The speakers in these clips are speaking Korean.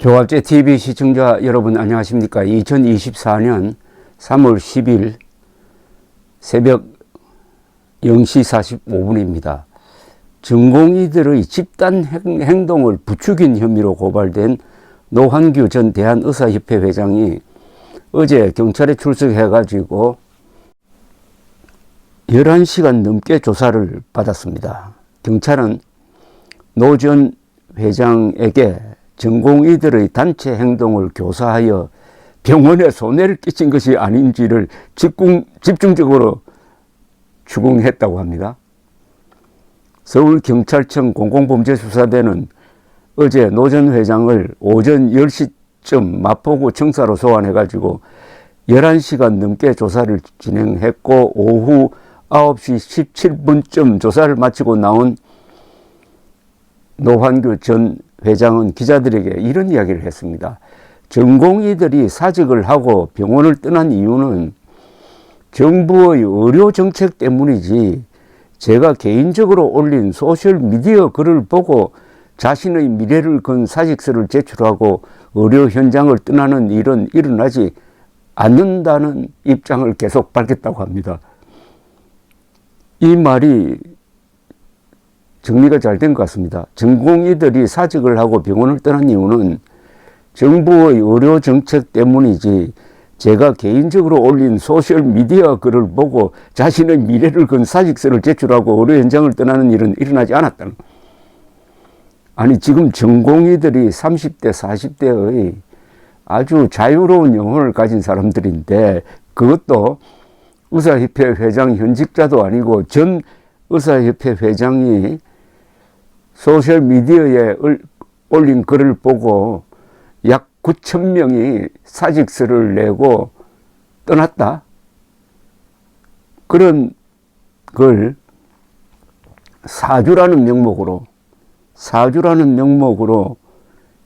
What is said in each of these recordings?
교합제 TV 시청자 여러분 안녕하십니까. 2024년 3월 10일 새벽 0시 45분입니다. 전공의들의 집단 행동을 부추긴 혐의로 고발된 노환규 전 대한의사협회 회장이 어제 경찰에 출석해가지고 11시간 넘게 조사를 받았습니다. 경찰은 노 전 회장에게 전공의들의 단체 행동을 교사하여 병원에 손해를 끼친 것이 아닌지를 집중적으로 추궁했다고 합니다. 서울경찰청 공공범죄수사대는 어제 노 전 회장을 오전 10시쯤 마포구 청사로 소환해가지고 11시간 넘게 조사를 진행했고 오후 9시 17분쯤 조사를 마치고 나온 노환규 전 회장은 기자들에게 이런 이야기를 했습니다. 전공의들이 사직을 하고 병원을 떠난 이유는 정부의 의료 정책 때문이지 제가 개인적으로 올린 소셜미디어 글을 보고 자신의 미래를 건 사직서를 제출하고 의료 현장을 떠나는 일은 일어나지 않는다는 입장을 계속 밝혔다고 합니다. 이 말이 정리가 잘 된 것 같습니다. 전공의들이 사직을 하고 병원을 떠난 이유는 정부의 의료 정책 때문이지 제가 개인적으로 올린 소셜미디어 글을 보고 자신의 미래를 건 사직서를 제출하고 의료 현장을 떠나는 일은 일어나지 않았다는. 아니 지금 전공의들이 30대 40대의 아주 자유로운 영혼을 가진 사람들인데 그것도 의사협회 회장 현직자도 아니고 전 의사협회 회장이 소셜미디어에 올린 글을 보고 약 9,000명이 사직서를 내고 떠났다. 그런 걸 사주라는 명목으로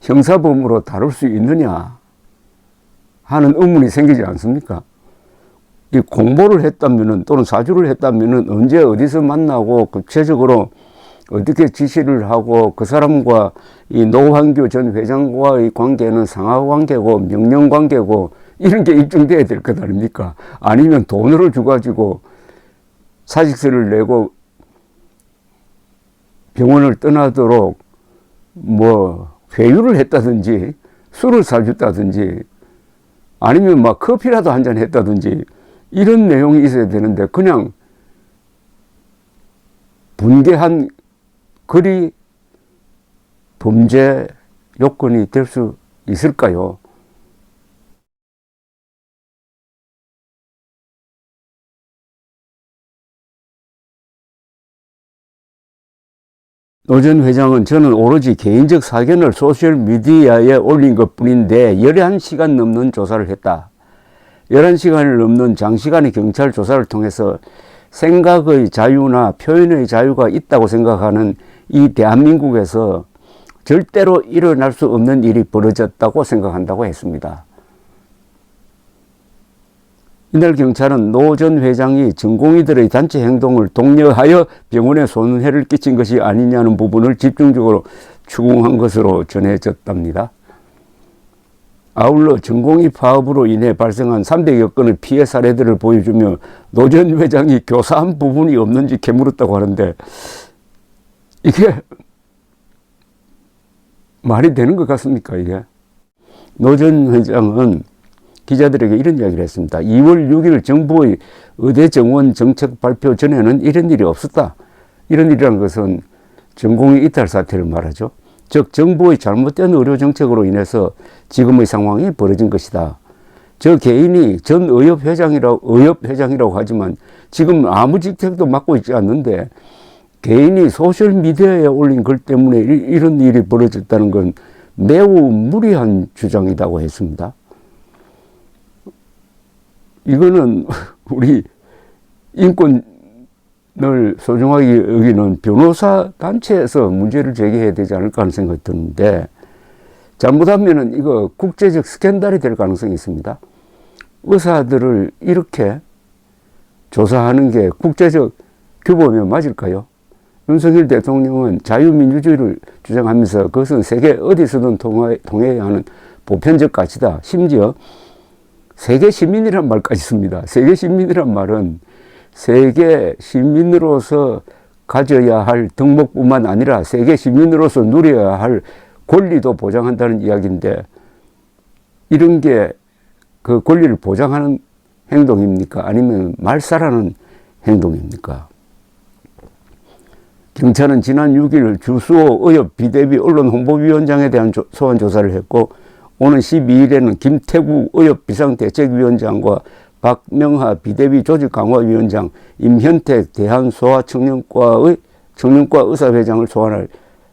형사범으로 다룰 수 있느냐 하는 의문이 생기지 않습니까? 이 공모를 했다면은 또는 사주를 했다면은 언제 어디서 만나고 구체적으로 어떻게 지시를 하고 그 사람과 이 노환규 전 회장과의 관계는 상하관계고 명령관계고 이런 게 입증돼야 될 것 아닙니까? 아니면 돈을 주가지고 사직서를 내고 병원을 떠나도록 회유를 했다든지 술을 사줬다든지 아니면 막 커피라도 한잔 했다든지 이런 내용이 있어야 되는데 그냥 분개한 글이 범죄 요건이 될 수 있을까요? 노 전 회장은 저는 오로지 개인적 사견을 소셜미디어에 올린 것 뿐인데 11시간 넘는 조사를 했다. 11시간을 넘는 장시간의 경찰 조사를 통해서 생각의 자유나 표현의 자유가 있다고 생각하는 이 대한민국에서 절대로 일어날 수 없는 일이 벌어졌다고 생각한다고 했습니다. 이날 경찰은 노 전 회장이 전공의들의 단체 행동을 독려하여 병원에 손해를 끼친 것이 아니냐는 부분을 집중적으로 추궁한 것으로 전해졌답니다. 아울러 전공의 파업으로 인해 발생한 300여 건의 피해 사례들을 보여주며 노 전 회장이 교사한 부분이 없는지 캐물었다고 하는데 이게 말이 되는 것 같습니까? 이게 노 전 회장은 기자들에게 이런 이야기를 했습니다. 2월 6일 정부의 의대 정원 정책 발표 전에는 이런 일이 없었다. 이런 일이라는 것은 전공의 이탈 사태를 말하죠. 즉 정부의 잘못된 의료 정책으로 인해서 지금의 상황이 벌어진 것이다. 저 개인이 전 의협회장이라고 하지만 지금 아무 직책도 맡고 있지 않는데 개인이 소셜미디어에 올린 글 때문에 이런 일이 벌어졌다는 건 매우 무리한 주장이라고 했습니다. 이거는 우리 인권을 소중하게 여기는 변호사 단체에서 문제를 제기해야 되지 않을까 하는 생각이 드는데 잘못하면 이거 국제적 스캔들이 될 가능성이 있습니다. 의사들을 이렇게 조사하는 게 국제적 규범에 맞을까요? 윤석열 대통령은 자유민주주의를 주장하면서 그것은 세계 어디서든 통해야 하는 보편적 가치다. 심지어 세계 시민이란 말까지 씁니다. 세계 시민이란 말은 세계 시민으로서 가져야 할 덕목뿐만 아니라 세계 시민으로서 누려야 할 권리도 보장한다는 이야기인데, 이런 게 그 권리를 보장하는 행동입니까? 아니면 말살하는 행동입니까? 경찰은 지난 6일 주수호 의협 비대위 언론홍보위원장에 대한 소환 조사를 했고, 오는 12일에는 김태구 의협 비상대책위원장과 박명하 비대위 조직강화위원장, 임현택 대한소아청년과의 청년과 의사회장을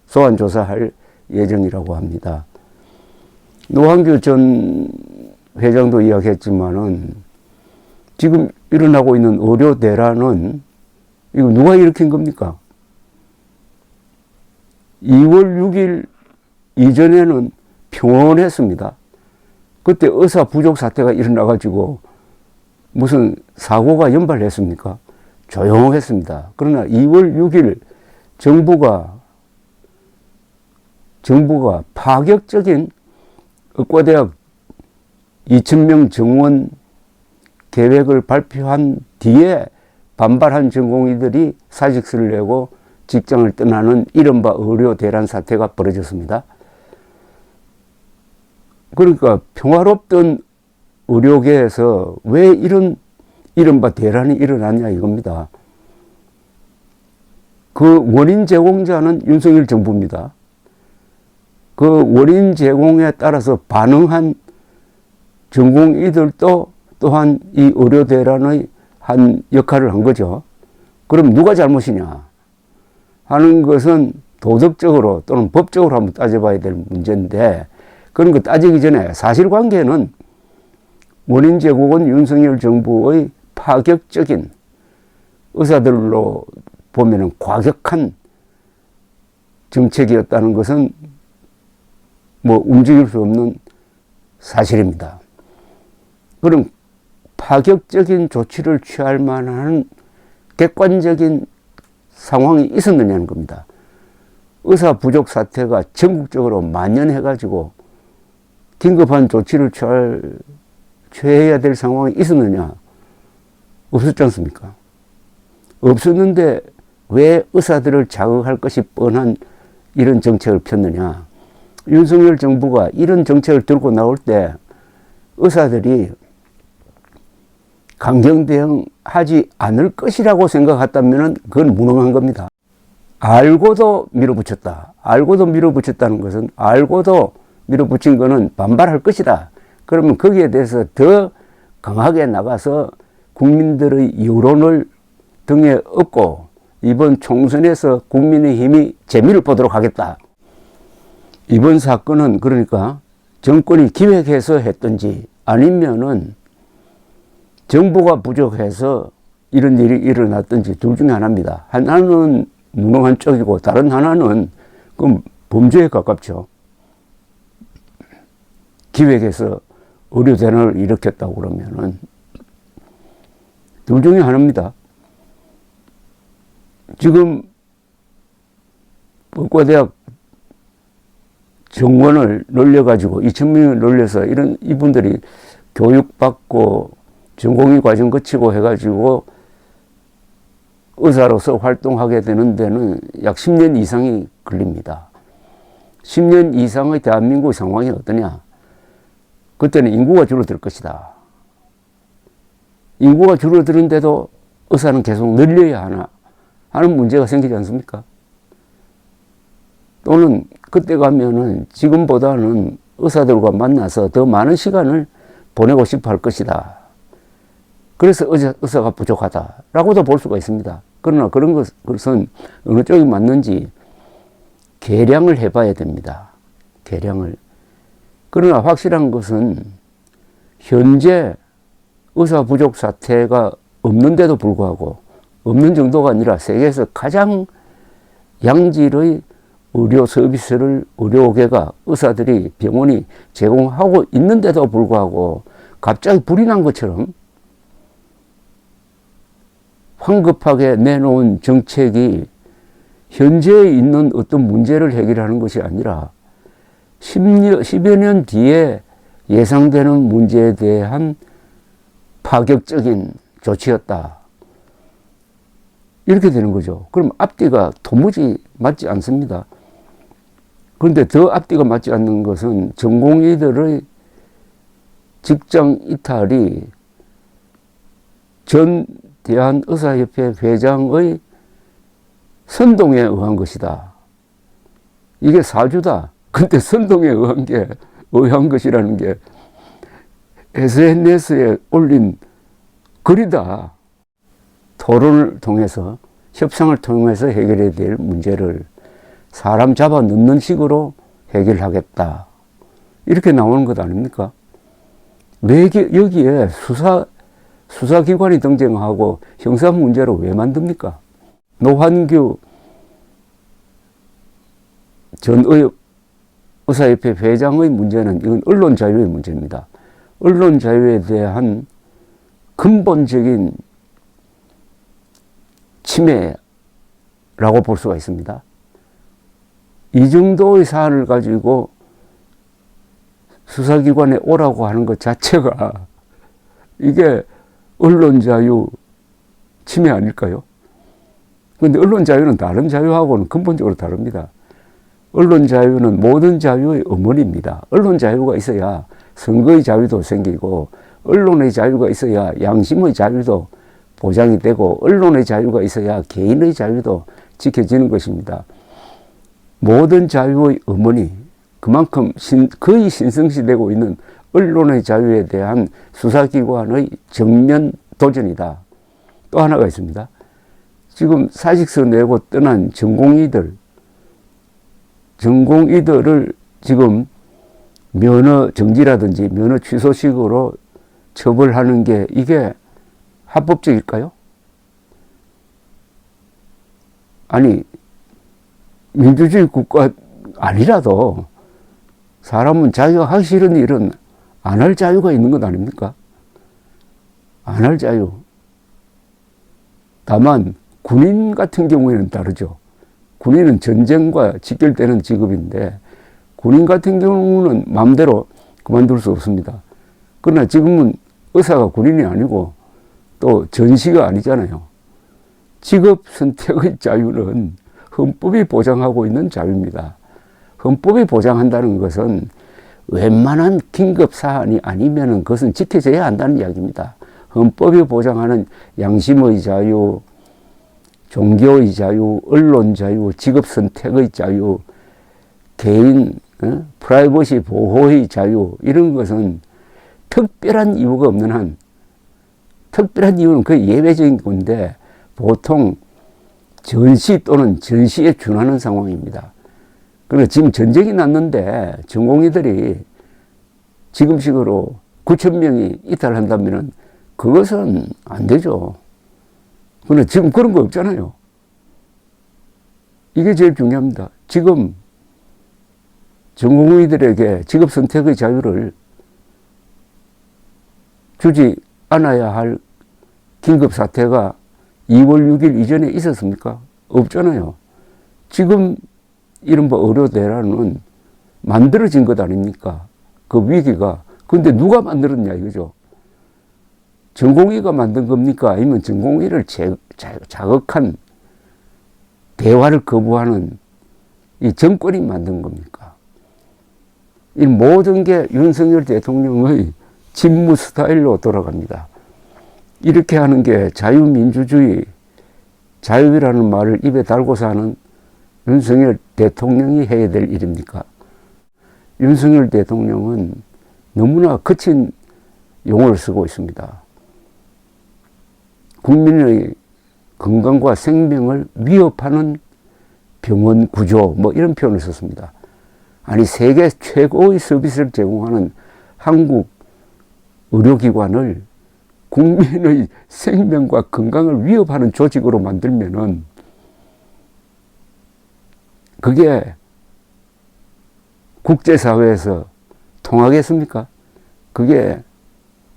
소환 조사할 예정이라고 합니다. 노한규 전 회장도 이야기했지만은 지금 일어나고 있는 의료 대란은 이거 누가 일으킨 겁니까? 2월 6일 이전에는 평온했습니다. 그때 의사 부족 사태가 일어나가지고 무슨 사고가 연발했습니까? 조용했습니다. 그러나 2월 6일 정부가 파격적인 의과대학 2,000명 정원 계획을 발표한 뒤에 반발한 전공의들이 사직서를 내고 직장을 떠나는 이른바 의료 대란 사태가 벌어졌습니다. 그러니까 평화롭던 의료계에서 왜 이런 이른바 대란이 일어났냐 이겁니다. 그 원인 제공자는 윤석열 정부입니다. 그 원인 제공에 따라서 반응한 전공의들도 또한 이 의료 대란의 한 역할을 한 거죠. 그럼 누가 잘못이냐 하는 것은 도덕적으로 또는 법적으로 한번 따져봐야 될 문제인데, 그런 거 따지기 전에 사실관계는 원인 제공은 윤석열 정부의 파격적인, 의사들로 보면은 과격한 정책이었다는 것은 뭐 움직일 수 없는 사실입니다. 그럼 파격적인 조치를 취할 만한 객관적인 상황이 있었느냐는 겁니다. 의사 부족 사태가 전국적으로 만연해가지고 긴급한 조치를 취해야 될 상황이 있었느냐? 없었지 않습니까? 없었는데 왜 의사들을 자극할 것이 뻔한 이런 정책을 폈느냐? 윤석열 정부가 이런 정책을 들고 나올 때 의사들이 강경 대응하지 않을 것이라고 생각했다면 그건 무능한 겁니다. 알고도 밀어붙였다. 알고도 밀어붙였다는 것은 알고도 밀어붙인 거는 반발할 것이다. 그러면 거기에 대해서 더 강하게 나가서 국민들의 여론을 등에 업고 이번 총선에서 국민의힘이 재미를 보도록 하겠다. 이번 사건은 그러니까 정권이 기획해서 했든지 아니면은 정보가 부족해서 이런 일이 일어났든지 둘 중에 하나입니다. 하나는 무능한 쪽이고 다른 하나는 그럼 범죄에 가깝죠. 기획해서 의료 대란을 일으켰다고 그러면은 둘 중에 하나입니다. 지금 의과대학 정원을 늘려가지고 2,000명을 늘려서 이분들이 교육받고 전공의 과정 거치고 해가지고 의사로서 활동하게 되는 데는 약 10년 이상이 걸립니다. 10년 이상의 대한민국 상황이 어떠냐? 그때는 인구가 줄어들 것이다. 인구가 줄어드는데도 의사는 계속 늘려야 하나 하는 문제가 생기지 않습니까? 또는 그때 가면은 지금보다는 의사들과 만나서 더 많은 시간을 보내고 싶어 할 것이다. 그래서 의사가 부족하다라고도 볼 수가 있습니다. 그러나 그런 것은 어느 쪽이 맞는지 계량을 해봐야 됩니다. 계량을. 그러나 확실한 것은 현재 의사 부족 사태가 없는데도 불구하고, 없는 정도가 아니라 세계에서 가장 양질의 의료 서비스를 의료계가, 의사들이, 병원이 제공하고 있는데도 불구하고 갑자기 불이 난 것처럼 황급하게 내놓은 정책이 현재 있는 어떤 문제를 해결하는 것이 아니라 10여 년 뒤에 예상되는 문제에 대한 파격적인 조치였다. 이렇게 되는 거죠. 그럼 앞뒤가 도무지 맞지 않습니다. 그런데 더 앞뒤가 맞지 않는 것은 전공의들의 직장 이탈이 전 대한의사협회 회장의 선동에 의한 것이다. 이게 사주다. 근데 선동에 의한 것이라는 게 SNS에 올린 글이다. 토론을 통해서, 협상을 통해서 해결해야 될 문제를 사람 잡아 넣는 식으로 해결하겠다. 이렇게 나오는 것 아닙니까? 왜 여기에 수사기관이 등장하고 형사 문제로 왜 만듭니까? 노환규 전 의사협회 회장의 문제는 이건 언론 자유의 문제입니다. 언론 자유에 대한 근본적인 침해라고 볼 수가 있습니다. 이 정도의 사안을 가지고 수사기관에 오라고 하는 것 자체가 이게 언론 자유 침해 아닐까요? 그런데 언론 자유는 다른 자유하고는 근본적으로 다릅니다. 언론 자유는 모든 자유의 어머니입니다. 언론 자유가 있어야 선거의 자유도 생기고, 언론의 자유가 있어야 양심의 자유도 보장이 되고, 언론의 자유가 있어야 개인의 자유도 지켜지는 것입니다. 모든 자유의 어머니, 그만큼 거의 신성시되고 있는 언론의 자유에 대한 수사기관의 정면 도전이다. 또 하나가 있습니다. 지금 사직서 내고 떠난 전공의들을 지금 면허 정지라든지 면허 취소식으로 처벌하는 게 이게 합법적일까요? 아니, 민주주의 국가 아니라도 사람은 자기가 하기 싫은 일은 안 할 자유가 있는 것 아닙니까? 안 할 자유. 다만 군인 같은 경우에는 다르죠. 군인은 전쟁과 직결되는 직업인데 군인 같은 경우는 마음대로 그만둘 수 없습니다. 그러나 지금은 의사가 군인이 아니고 또 전시가 아니잖아요. 직업 선택의 자유는 헌법이 보장하고 있는 자유입니다. 헌법이 보장한다는 것은 웬만한 긴급 사안이 아니면 그것은 지켜져야 한다는 이야기입니다. 헌법이 보장하는 양심의 자유, 종교의 자유, 언론 자유, 직업 선택의 자유, 개인 프라이버시 보호의 자유, 이런 것은 특별한 이유가 없는 한, 특별한 이유는 거의 예외적인 건데 보통 전시 또는 전시에 준하는 상황입니다. 그러나 지금 전쟁이 났는데 전공의들이 지금식으로 9,000명이 이탈한다면 그것은 안 되죠. 그러나 지금 그런 거 없잖아요. 이게 제일 중요합니다. 지금 전공의들에게 직업 선택의 자유를 주지 않아야 할 긴급 사태가 2월 6일 이전에 있었습니까? 없잖아요. 지금 이른바 의료대란은 만들어진 것 아닙니까? 그 위기가. 근데 누가 만들었냐 이거죠. 전공의가 만든 겁니까? 아니면 전공의를 자극한 대화를 거부하는 이 정권이 만든 겁니까? 이 모든 게 윤석열 대통령의 직무 스타일로 돌아갑니다. 이렇게 하는 게 자유민주주의, 자유라는 말을 입에 달고 사는 윤석열 대통령이 해야 될 일입니까? 윤석열 대통령은 너무나 거친 용어를 쓰고 있습니다. 국민의 건강과 생명을 위협하는 병원 구조, 뭐 이런 표현을 썼습니다. 아니, 세계 최고의 서비스를 제공하는 한국 의료기관을 국민의 생명과 건강을 위협하는 조직으로 만들면은 그게 국제사회에서 통하겠습니까? 그게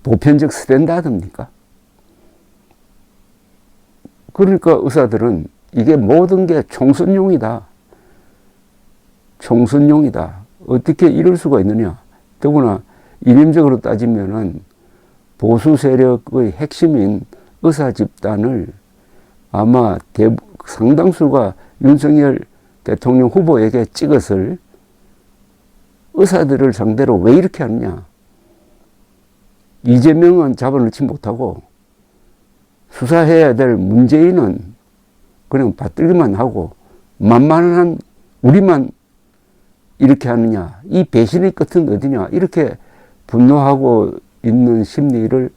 보편적 스탠다드입니까? 그러니까 의사들은 이게 모든 게 총선용이다. 총선용이다. 어떻게 이럴 수가 있느냐. 더구나 이념적으로 따지면은 보수 세력의 핵심인 의사 집단을 아마 상당수가 윤석열 대통령 후보에게 찍었을 의사들을 상대로 왜 이렇게 하느냐. 이재명은 잡아넣지 못하고 수사해야 될 문재인은 그냥 받들기만 하고 만만한 우리만 이렇게 하느냐. 이 배신의 끝은 어디냐. 이렇게 분노하고 있는 심리를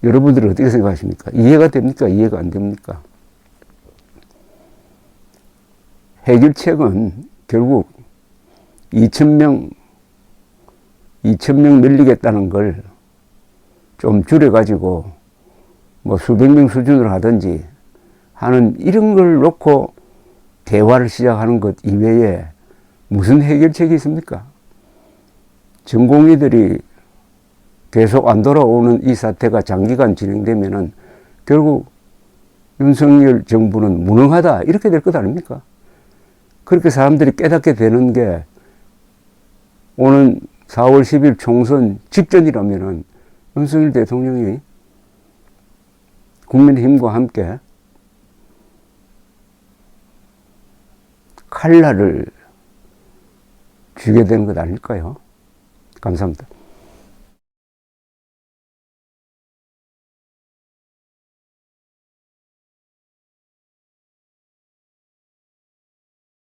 여러분들은 어떻게 생각하십니까? 이해가 됩니까? 이해가 안 됩니까? 해결책은 결국 2,000명 늘리겠다는 걸 좀 줄여가지고 뭐 수백 명 수준으로 하든지 하는 이런 걸 놓고 대화를 시작하는 것 이외에 무슨 해결책이 있습니까? 전공의들이 계속 안 돌아오는 이 사태가 장기간 진행되면은 결국 윤석열 정부는 무능하다 이렇게 될 것 아닙니까? 그렇게 사람들이 깨닫게 되는 게 오는 4월 10일 총선 직전이라면은 윤석열 대통령이 국민의힘과 함께 칼날을 쥐게 되는 것 아닐까요? 감사합니다.